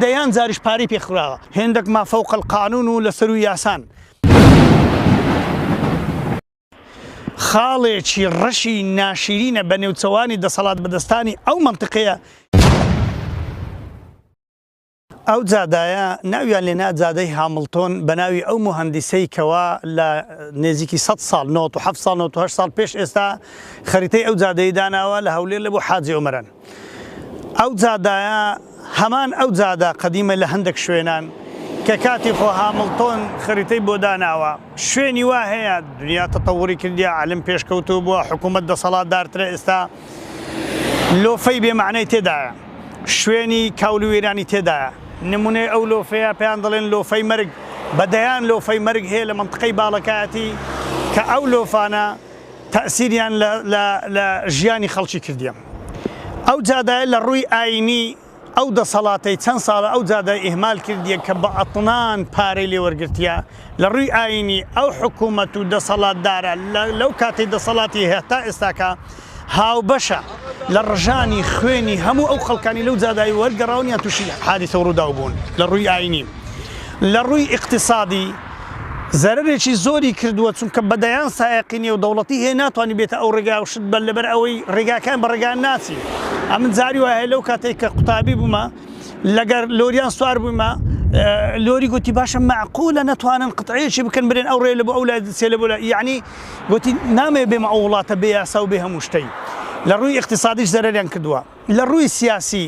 دەیان زاریش پارەی پێخراوە هێندێک ما فوق القانون و لەسەر و یاسان خاڵێکی ڕەشی ناشرینە بە نێوچەوانی دەسەڵات بەدەستانی ئەو منطقەیە ئەو جادایە ناویان لێنا جادەی هامڵتۆن بە ناوی ئەو مهندسەی کەوا لە نێزیکی 100 ساڵ 97 ساڵ 98 ساڵ پێش ئێستا خەریتەی ئەو جادەی داناوە لە هەولێر لە بۆ حاجی عومەران ئەو جادایە هەمان ئەو جادا قەدیمە لە هەندێک شوێنان کە کاتی خۆ هامڵتۆن خەریتەی بۆ داناوە شوێنی وا هەیە دنیا تەتەووری کردیا عالم پێشکەوتوو بووە حکوومەت دەسەڵاتدارترە ئێستا لۆفەی بێمعنەی تێدایە شوێنی کاول و وێرانی تێدایە نمونەی ئەو لۆفەیە پێیان دەڵێن لۆفەی مەرگ بەدەیان لۆفەی مەرگ هەیە لە منطقەی باڵەکایەتی کە ئەو لۆفانە تەئسیریان لە ژیانی خەڵکی کردیە ئەو جادایە لە ڕووی ئاینی ئەو دەسەڵاتەی چەند ساڵە ئەو جادای ئیهمال کردیە کە بە ئەتنان پارەی لێوەرگرتیە لە ڕووی ئاینی ئەو حکوومەت و دەسەڵاتدارە لەو کاتی دەسەڵاتی هێتا ئێستاکە هاوبەشە لە ڕژانی خوێنی هەموو ئەو خەڵکانی لەو جادای وەرگەڕاونیان تووشی حادیثە ڕوودا بوون لە ڕووی ئاینی لە ڕووی اقتصادی زەرێکی زۆری کردووە چونکە بەدەیان سایقینی و دەوڵەتی هەیە ناتوانانی بێتە ئەو ڕێگا و شت بە لەبەر ئەوەی ڕێگاکان بە ڕێگان ناچی ئەمن جاری وایە لەو کاتێک کە قوتابی بوومە لەگەر لۆریان سوار بوومە لۆری گوتی باشە معقولە نەتوانن قطعەیەکی بکەن برێن ئەو ڕێ لە بۆ ئەو لای سێ لە بۆ لای یعنی گوتی نامێ بێمە ئەو وڵاتە بێ یاسا و بێ هەموو شتەی لە ڕووی اقتصادیش زەرەریان کردووە لە ڕووی سیاسی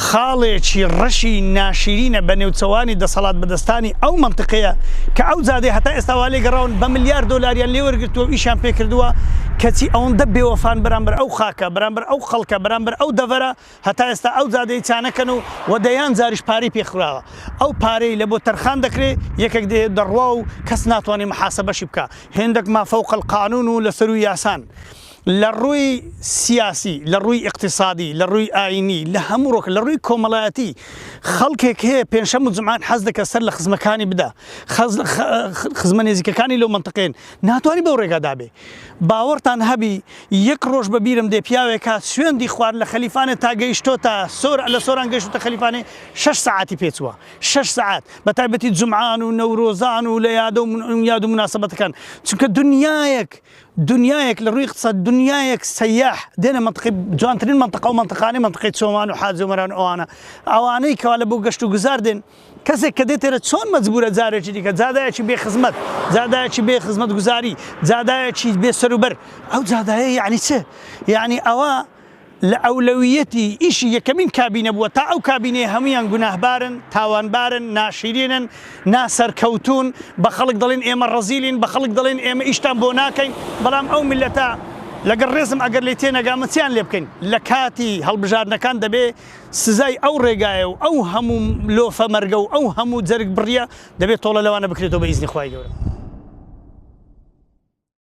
خاڵێکی ڕەشی ناشرینە بە نێوچەوانی دەسەڵات بەدەستانی ئەو منطقەیە کە ئەو جادەی هەتا ئێستا وا لێگەڕاون بە ملیار دۆلاریان لێوەرگرتووە و ئیشان پێ کردووە کەچی ئەوەندە بێوەفان بەرامبەر ئەو خاکە بەرامبەر ئەو خەڵکە بەرامبەر ئەو دەڤەرە هەتا ئێستا ئەو جادەی چانەکەن و دەیان زاریش پارەی پێخراوە ئەو پارەی لە بۆ تەرخان دەکرێت یەکێک دەڕوا و کەس ناتوانێت محاسەبەشی بکە هێندێک ما فوق القانون و لەسەر و یاسان لە ڕووی سیاسی لە ڕووی اقتصادی لە ڕووی ئاینی لە هەموو ڕۆک لە ڕووی کۆمەڵایەتی خەڵکێک هەیە پێنجشەم و جومعان حەز دەکە سەر لە خزمەکانی بدا خزمە نێزیکەکانی لەو منطقەیەن ناتوانانی بەو ڕێگادا بێ باوەڕتان هەبی یەک ڕۆژ بە بیرم دێ پیاوێکە سوێندی خوارد لە خەلیفانە تا گەیشتۆتە لە سۆران گەیشتە خەلیفانێ 6 ساعتی پێچووە 6 ساعت بە تایبەتی جومعان و نەورۆزان و لە یاد و مناسبەتەکان چونکە دنیایەک لە ڕووی اقتصاد دنیایەک سەیاح دێنە منطقەی جوانترین منطقە و منطقانی منطقەی چۆمان و حاجی عومەران ئەوانەی کەوا لە بۆ گەشت و گوزار دێن کەسێک کە دێتێرە چۆن مەجبورە جارێکی دیکە جادایەکی بێ خزمەت جادایەکی بێ خزمەت گوزاری جادایەکی بێ سەروبەر ئەو جادایە یعنی چه یعنی ئەوە لە ئەولەویەتی ئیشی یەکەمین کابینە بووە تا ئەو کابینەیە هەمویان گوناهبارن تاوانبارن ناشرینن ناسەرکەوتون بە خەڵک دەڵێن ئێمە ڕەزیلین بە خەڵک دەڵێن ئێمە ئیشتان بۆ ناکەین بەڵام ئەو میلەتە لەگەر ڕێزم ئەگەر لێ تێنەگامەچیان لێ بکەین لە کاتی هەڵبژاردنەکان دەبێ سزای ئەو ڕێگایە و ئەو هەموو لۆفە مەرگە و ئەو هەموو جەرگ بڕیە دەبێت تۆڵە لەوانە بکرێتەوە بە ئیزنی خوای گەورە